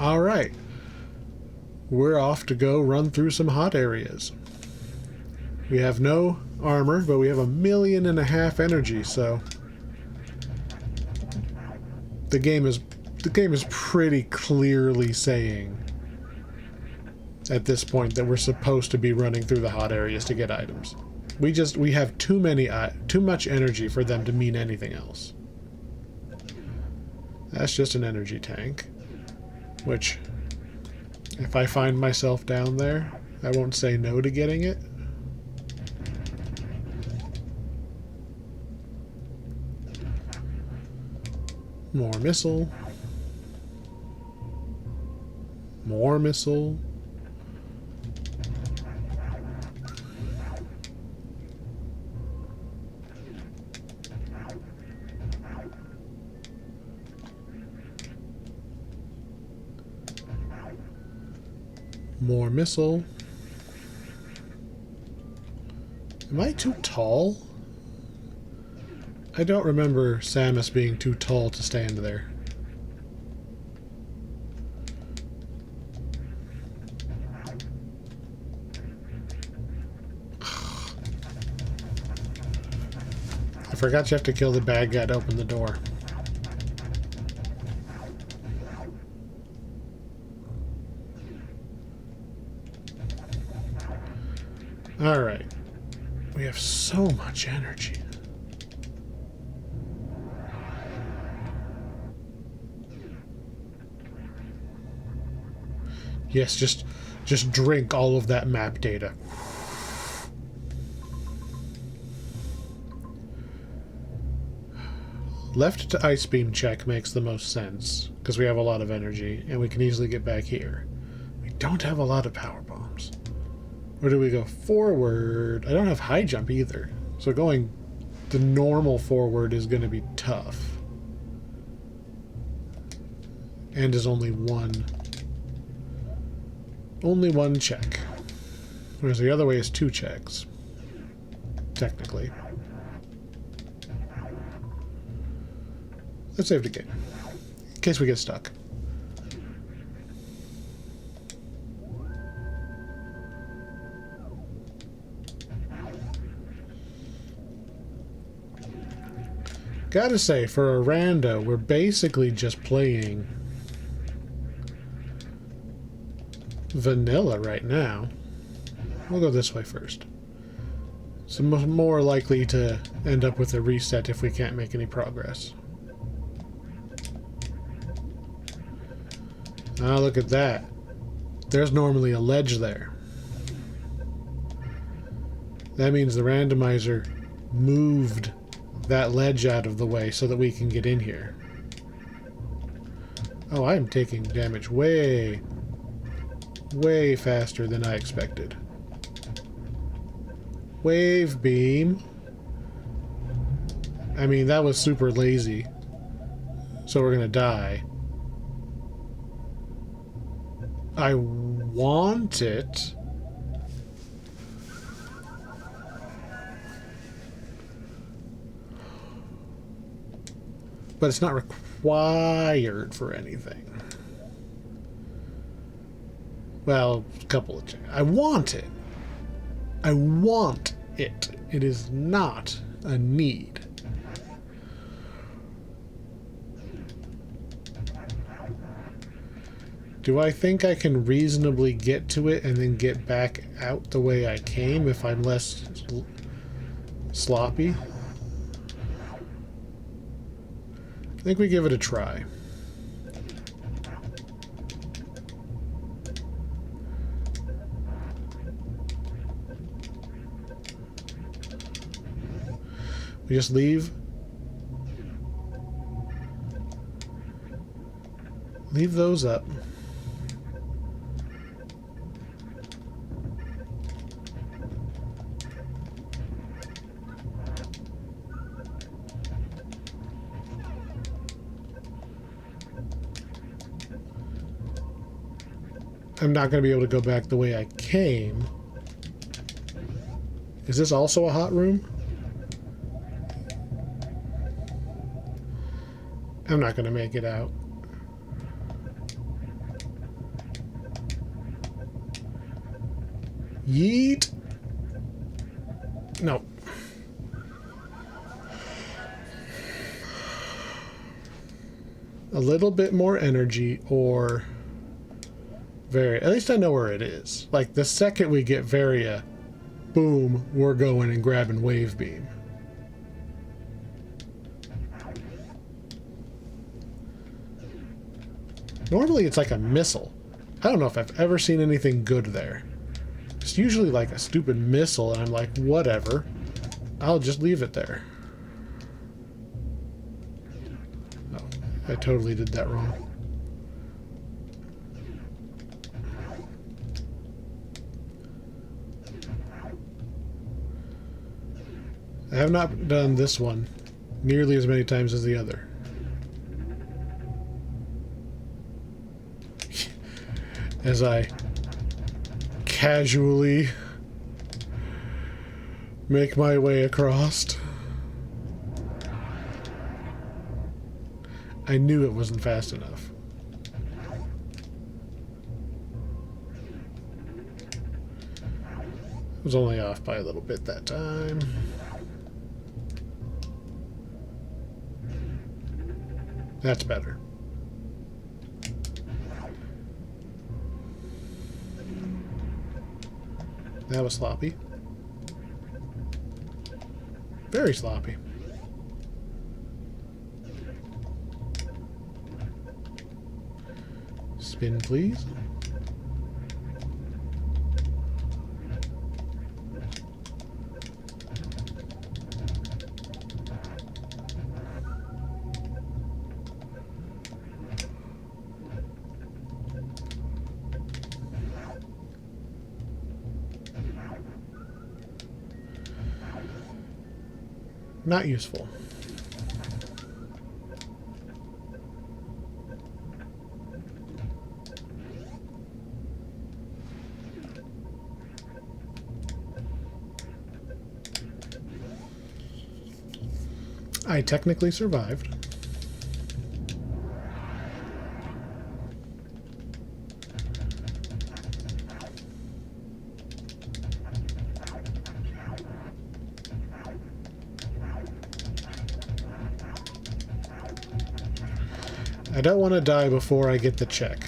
Alright. We're off to go run through some hot areas. We have no armor, but we have 1.5 million energy, so the game is pretty clearly saying at this point that we're supposed to be running through the hot areas to get items. We have too much energy for them to mean anything else. That's just an energy tank, which if I find myself down there, I won't say no to getting it. More missile. More missile. More missile. Am I too tall? I don't remember Samus being too tall to stand there. I forgot you have to kill the bad guy to open the door. Alright. We have so much energy. Yes, just drink all of that map data. Left to ice beam check makes the most sense, because we have a lot of energy, and we can easily get back here. We don't have a lot of power bombs. Where do we go? Forward. I don't have high jump either. So going the normal forward is going to be tough. And is only one check. Whereas the other way is 2 checks. Technically. Let's save the game. In case we get stuck. Gotta say, for a rando, we're basically just playing vanilla right now. We'll go this way first. So more likely to end up with a reset if we can't make any progress. Ah, look at that. There's normally a ledge there. That means the randomizer moved that ledge out of the way so that we can get in here. Oh, I'm taking damage way faster than I expected. Wave beam. I mean, that was super lazy. So we're gonna die. I want it. But it's not required for anything. Well, a couple of things. I want it. I want it. It is not a need. Do I think I can reasonably get to it and then get back out the way I came if I'm less sloppy? I think we give it a try. We just leave those up. I'm not going to be able to go back the way I came. Is this also a hot room? I'm not going to make it out. Yeet. No. A little bit more energy or VARIA. At least I know where it is. Like, the second we get VARIA, boom, we're going and grabbing Wave Beam. Normally it's like a missile. I don't know if I've ever seen anything good there. It's usually like a stupid missile, and I'm like, whatever. I'll just leave it there. Oh, I totally did that wrong. I have not done this one nearly as many times as the other. As I casually make my way across. I knew it wasn't fast enough. I was only off by a little bit that time. That's better. That was sloppy. Very sloppy. Spin, please. Not useful. I technically survived. I don't want to die before I get the check.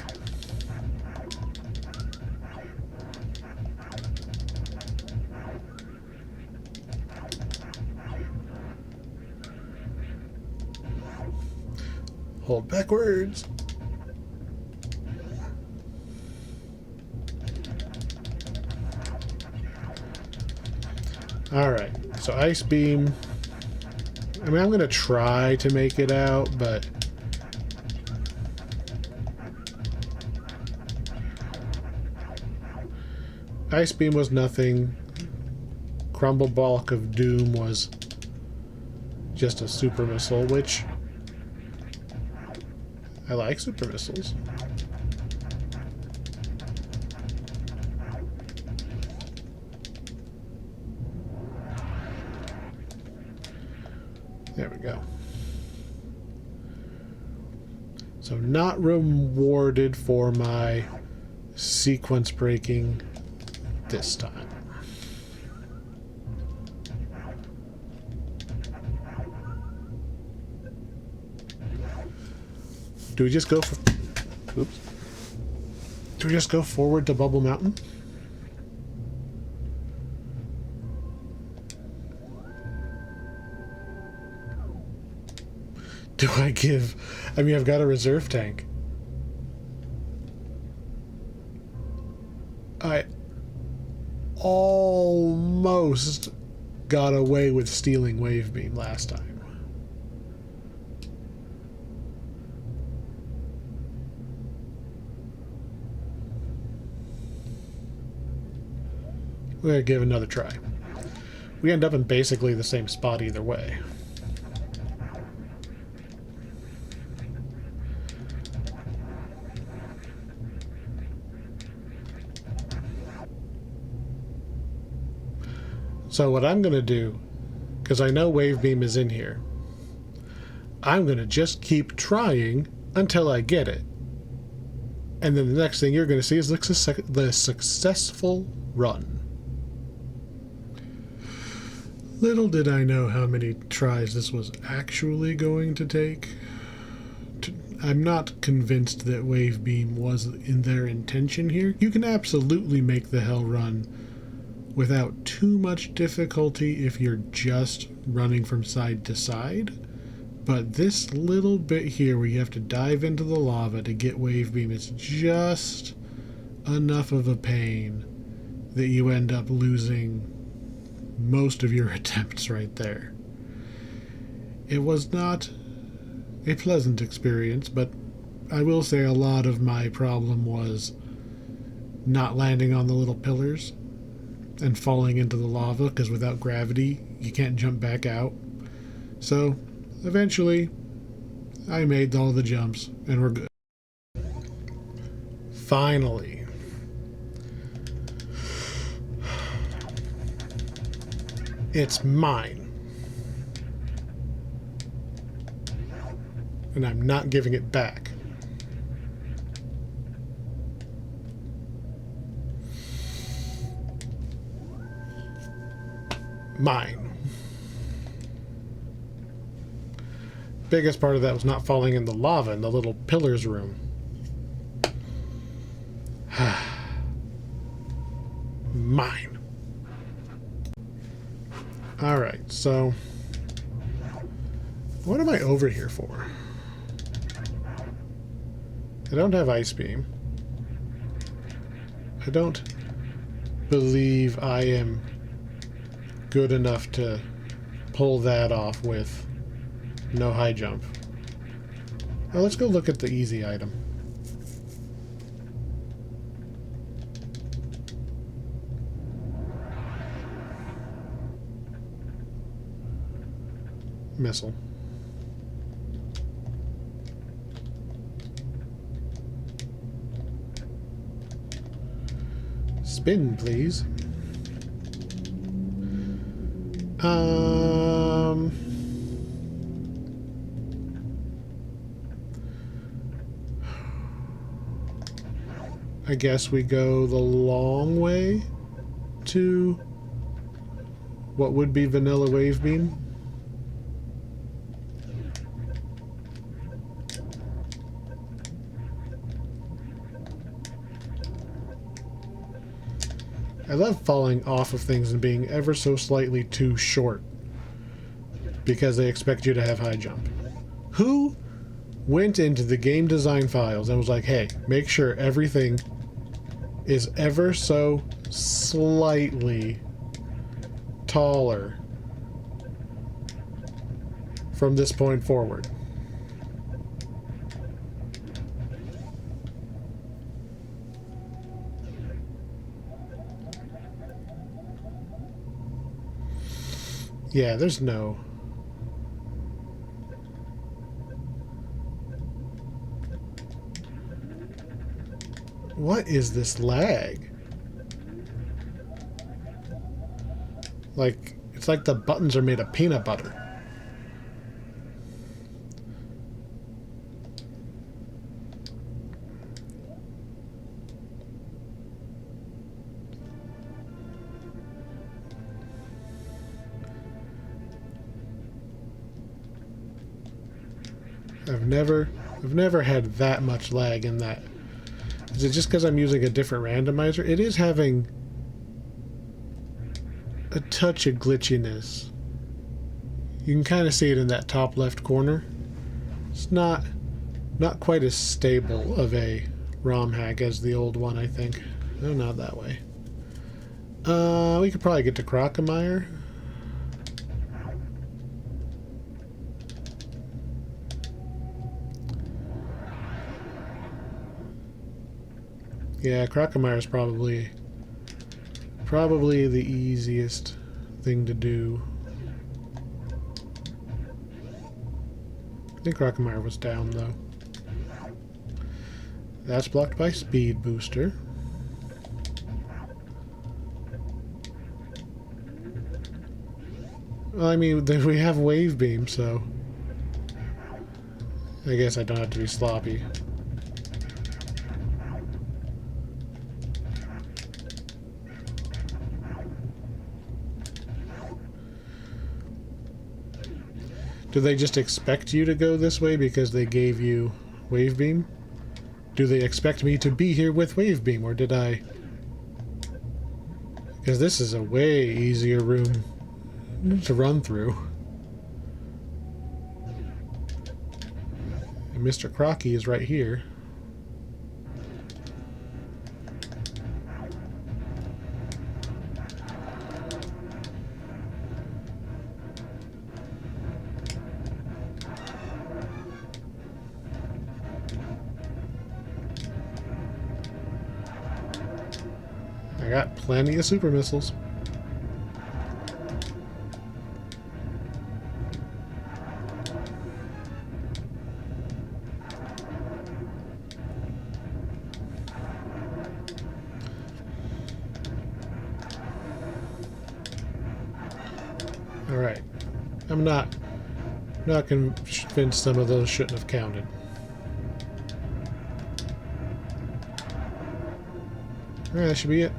Hold backwards. Alright, so Ice Beam. I mean, I'm going to try to make it out, but... Ice Beam was nothing. Crumble Bulk of Doom was just a super missile, which I like super missiles. There we go. So not rewarded for my sequence breaking this time. Do we just go for... Oops. Do we just go forward to Bubble Mountain? Do I give... I mean, I've got a reserve tank. I almost got away with stealing Wave Beam last time. We're going to give another try. We end up in basically the same spot either way. So what I'm going to do, because I know Wave Beam is in here, I'm going to just keep trying until I get it. And then the next thing you're going to see is the successful run. Little did I know how many tries this was actually going to take. I'm not convinced that Wave Beam was in their intention here. You can absolutely make the hell run without too much difficulty if you're just running from side to side. But this little bit here where you have to dive into the lava to get Wave Beam is just enough of a pain that you end up losing most of your attempts right there. It was not a pleasant experience, but I will say a lot of my problem was not landing on the little pillars and falling into the lava, because without gravity you can't jump back out. So eventually I made all the jumps and we're good. Finally. It's mine. And I'm not giving it back. Mine. Biggest part of that was not falling in the lava in the little pillars room. Mine. Alright, so what am I over here for? I don't have Ice Beam. I don't believe I am good enough to pull that off with no high jump. Now let's go look at the easy item. Missile. Spin, please. I guess we go the long way to what would be vanilla Wave Beam. I love falling off of things and being ever so slightly too short because they expect you to have high jump. Who went into the game design files and was like, hey, make sure everything is ever so slightly taller from this point forward? Yeah, there's no... What is this lag? Like, it's like the buttons are made of peanut butter. I've never had that much lag in that. Is it just because I'm using a different randomizer? It is having a touch of glitchiness. You can kind of see it in that top left corner. It's not quite as stable of a ROM hack as the old one, I think. No, not that way. We could probably get to Crocomire. Yeah, Crocomire is probably the easiest thing to do. I think Crocomire was down though. That's blocked by Speed Booster. Well, I mean, we have Wave Beam, so I guess I don't have to be sloppy. Do they just expect you to go this way because they gave you wave beam? Do they expect me to be here with wave beam, or did I... Because this is a way easier room to run through. And Mr. Crocky is right here. I got plenty of super missiles. Alright. I'm not convinced some of those shouldn't have counted. Alright, that should be it.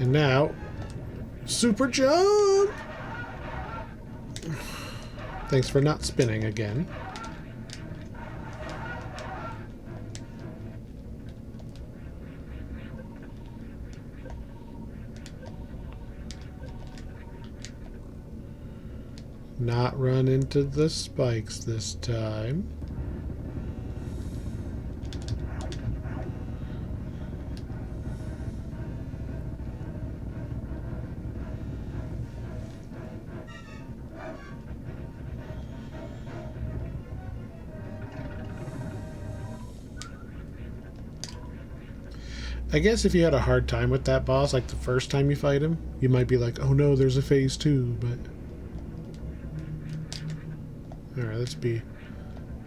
And now, super jump! Thanks for not spinning again. Not run into the spikes this time. I guess if you had a hard time with that boss, like the first time you fight him, you might be like, oh no, there's a phase 2, but... Alright, let's be a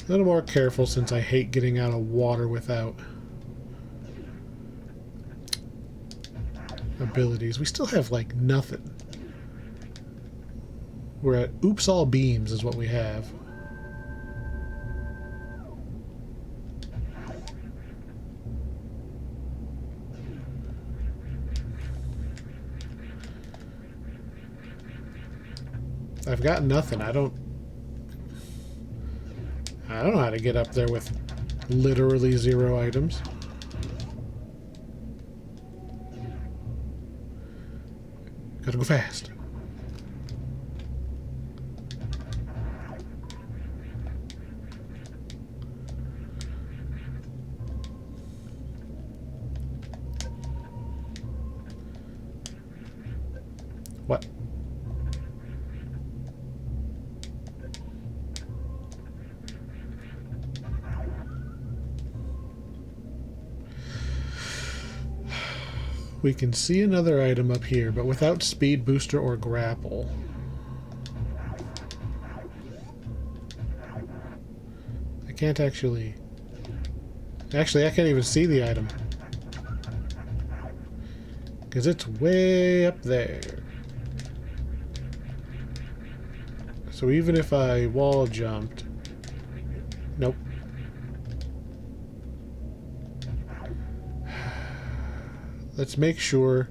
little more careful since I hate getting out of water without abilities. We still have, like, nothing. We're at oops all beams is what we have. I've got nothing. I don't know how to get up there with literally 0 items. Gotta go fast. What? We can see another item up here, but without speed booster or grapple. I can't actually... Actually, I can't even see the item. Because it's way up there. So even if I wall jumped... Nope. Let's make sure.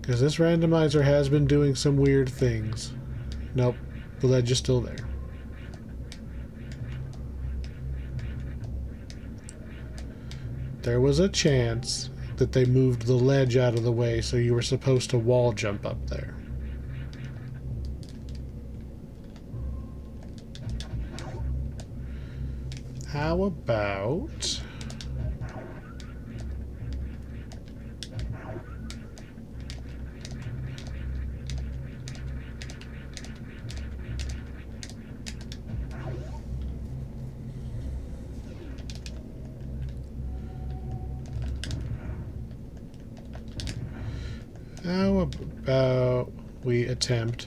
Because this randomizer has been doing some weird things. Nope, the ledge is still there. There was a chance that they moved the ledge out of the way, so you were supposed to wall jump up there. How about... How about we attempt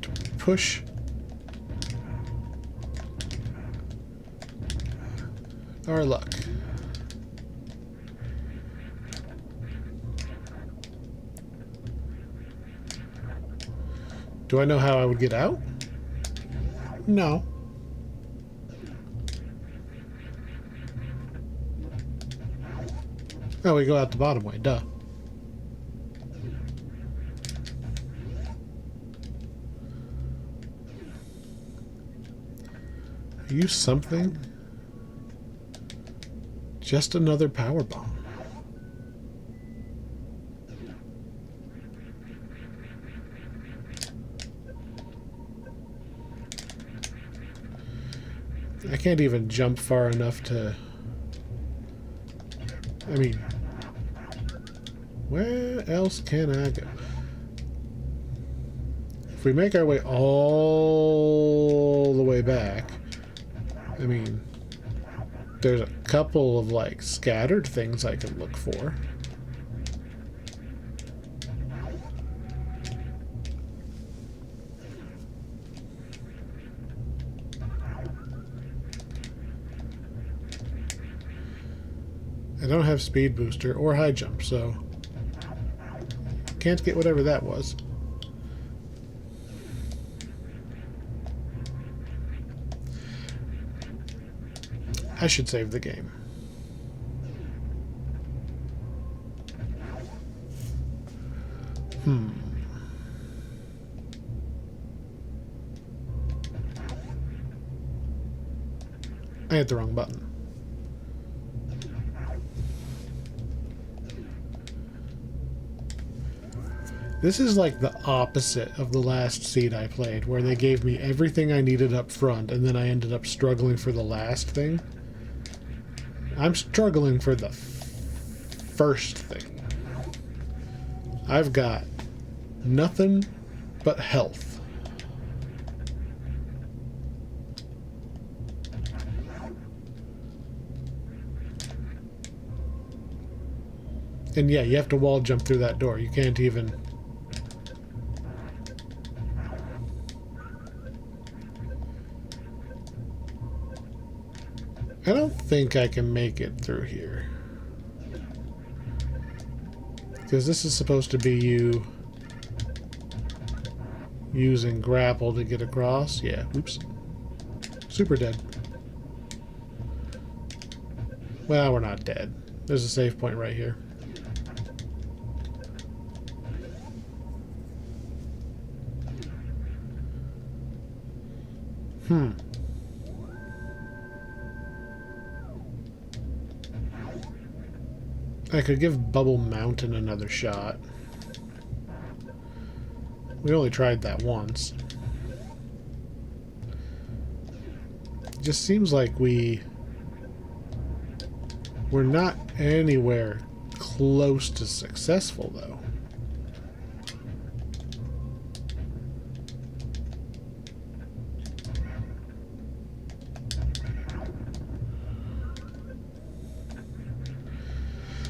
to push our luck? Do I know how I would get out? No. Oh, we go out the bottom way, duh. Are you something? Just another power bomb. I can't even jump far enough to... I mean... where else can I go? If we make our way all the way back... I mean... there's a couple of, like, scattered things I can look for. I don't have speed booster or high jump, so can't get whatever that was. I should save the game. I hit the wrong button. This is like the opposite of the last seed I played, where they gave me everything I needed up front, and then I ended up struggling for the last thing. I'm struggling for the first thing. I've got nothing but health. And yeah, you have to wall jump through that door. You can't even... I don't think I can make it through here. Because this is supposed to be you using grapple to get across. Yeah, oops. Super dead. Well, we're not dead. There's a save point right here. I could give Bubble Mountain another shot. We only tried that once. It just seems like we're not anywhere close to successful, though.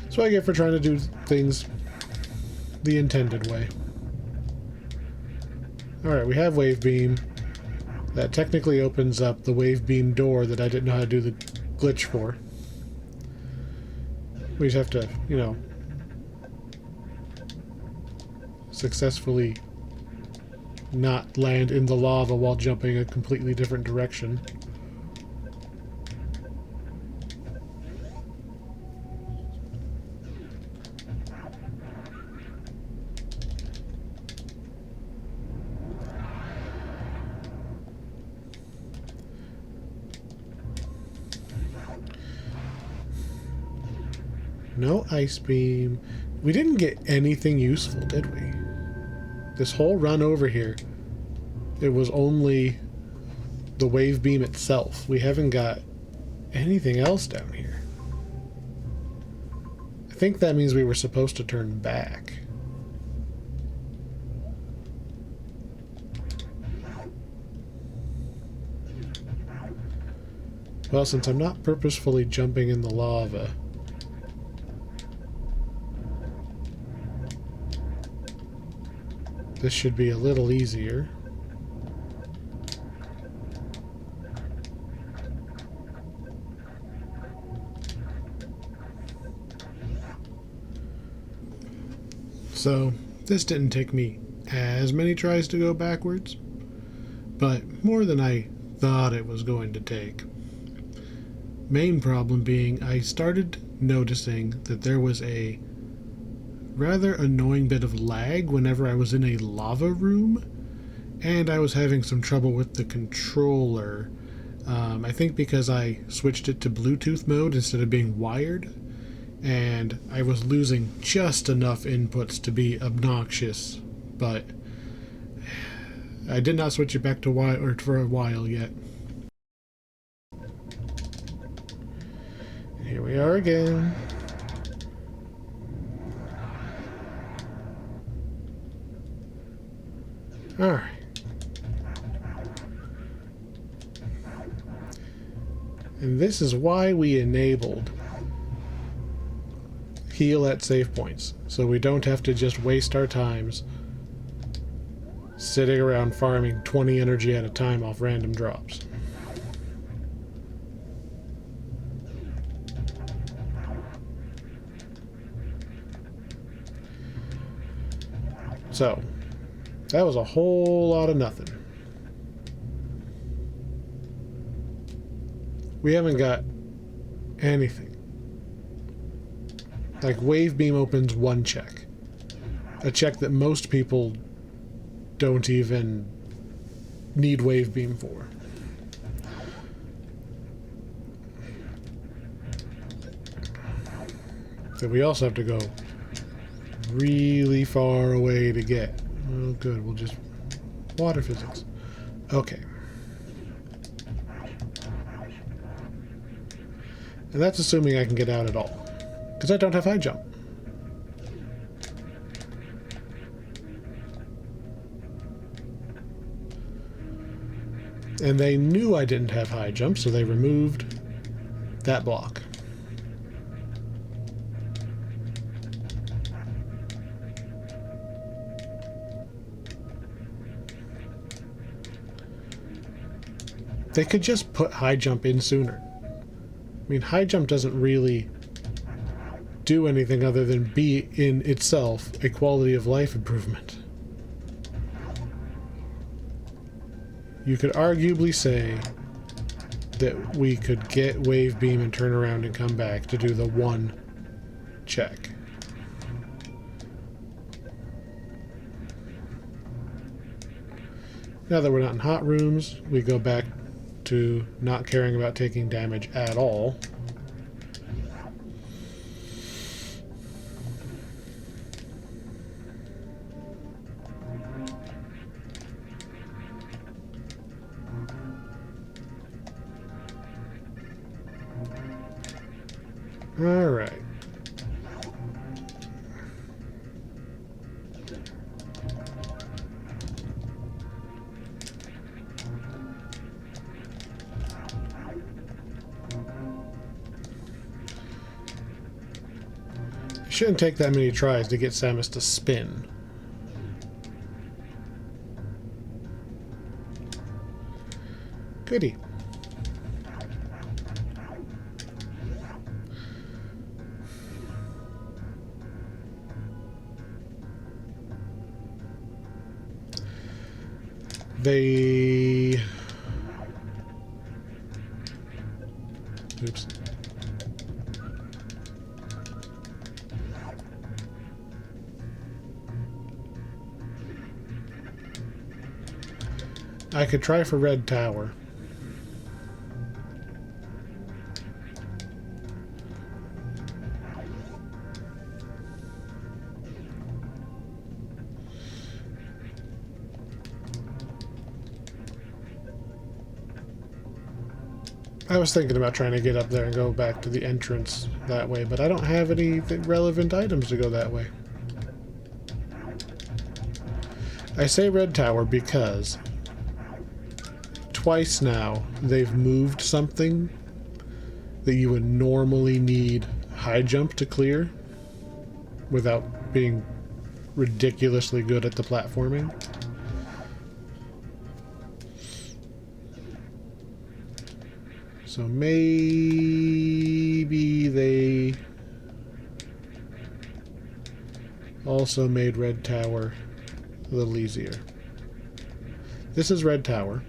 That's what I get for trying to do things the intended way. Alright, we have Wave Beam. That technically opens up the Wave Beam door that I didn't know how to do the glitch for. We just have to, you know, successfully not land in the lava while jumping a completely different direction. No ice beam. We didn't get anything useful, did we? This whole run over here, it was only the wave beam itself. We haven't got anything else down here. I think that means we were supposed to turn back. Well, since I'm not purposefully jumping in the lava, this should be a little easier. So, this didn't take me as many tries to go backwards, but more than I thought it was going to take. Main problem being I started noticing that there was a rather annoying bit of lag whenever I was in a lava room, and I was having some trouble with the controller. I think because I switched it to Bluetooth mode instead of being wired, and I was losing just enough inputs to be obnoxious, but I did not switch it back to wired for a while yet. Here we are again. Alright. And this is why we enabled heal at save points, so we don't have to just waste our times sitting around farming 20 energy at a time off random drops. So, that was a whole lot of nothing. We haven't got anything. Like, wave beam opens one check. A check that most people don't even need wave beam for. So we also have to go really far away to get. Oh, good. We'll just... water physics. Okay. And that's assuming I can get out at all. Because I don't have high jump. And they knew I didn't have high jump, so they removed that block. They could just put high jump in sooner. I mean, high jump doesn't really do anything other than be in itself a quality of life improvement. You could arguably say that we could get wave beam and turn around and come back to do the one check. Now that we're not in hot rooms, we go back to not caring about taking damage at all. All right. It shouldn't take that many tries to get Samus to spin. Goody. They... Oops. I could try for Red Tower. I was thinking about trying to get up there and go back to the entrance that way, but I don't have any relevant items to go that way. I say Red Tower because twice now they've moved something that you would normally need high jump to clear without being ridiculously good at the platforming. So maybe they also made Red Tower little easier. This is Red Tower.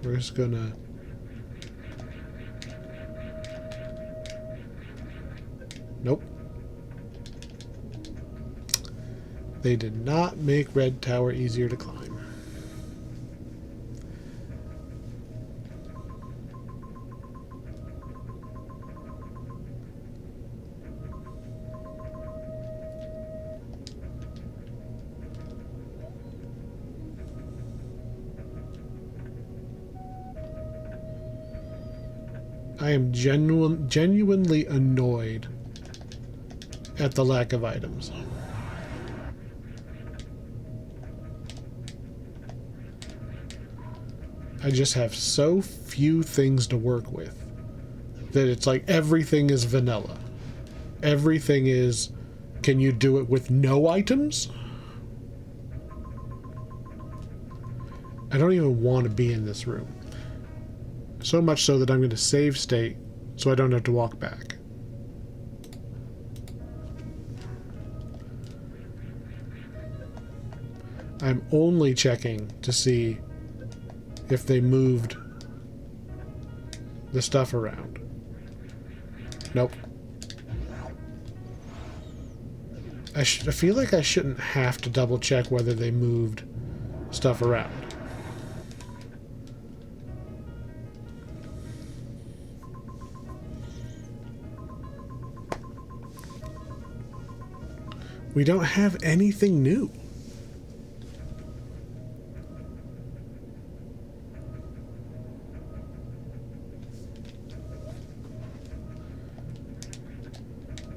We're just gonna... Nope. They did not make Red Tower easier to climb. I am genuinely annoyed at the lack of items. I just have so few things to work with that it's like everything is vanilla. Everything is, can you do it with no items? I don't even want to be in this room. So much so that I'm going to save state so I don't have to walk back. I'm only checking to see if they moved the stuff around. Nope. I feel like I shouldn't have to double check whether they moved stuff around. We don't have anything new.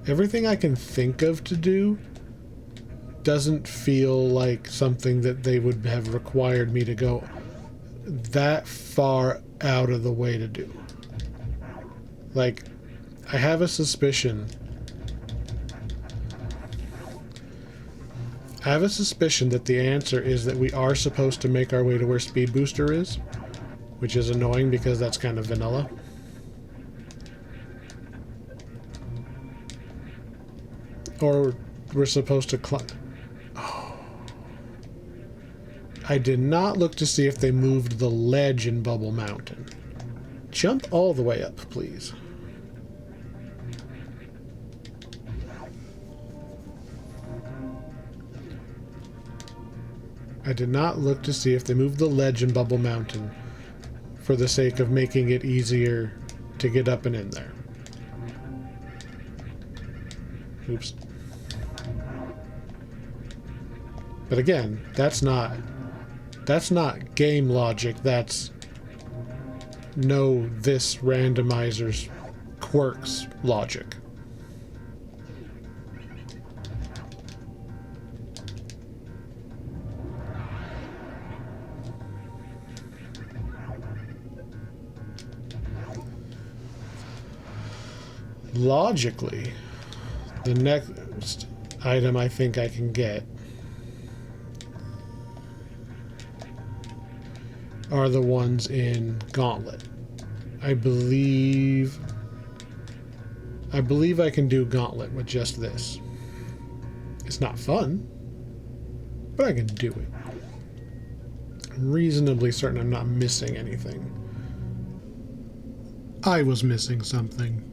Everything I can think of to do doesn't feel like something that they would have required me to go that far out of the way to do. Like, I have a suspicion. I have a suspicion that the answer is that we are supposed to make our way to where Speed Booster is, which is annoying because that's kind of vanilla. Or we're supposed to climb. Oh. I did not look to see if they moved the ledge in Bubble Mountain. Jump all the way up, please. I did not look to see if they moved the ledge in Bubble Mountain for the sake of making it easier to get up and in there. Oops. But again, that's not game logic, that's know this randomizer's quirks logic. Logically, the next item I think I can get are the ones in Gauntlet. I believe I can do Gauntlet with just this. It's not fun, but I can do it. I'm reasonably certain I'm not missing anything. I was missing something.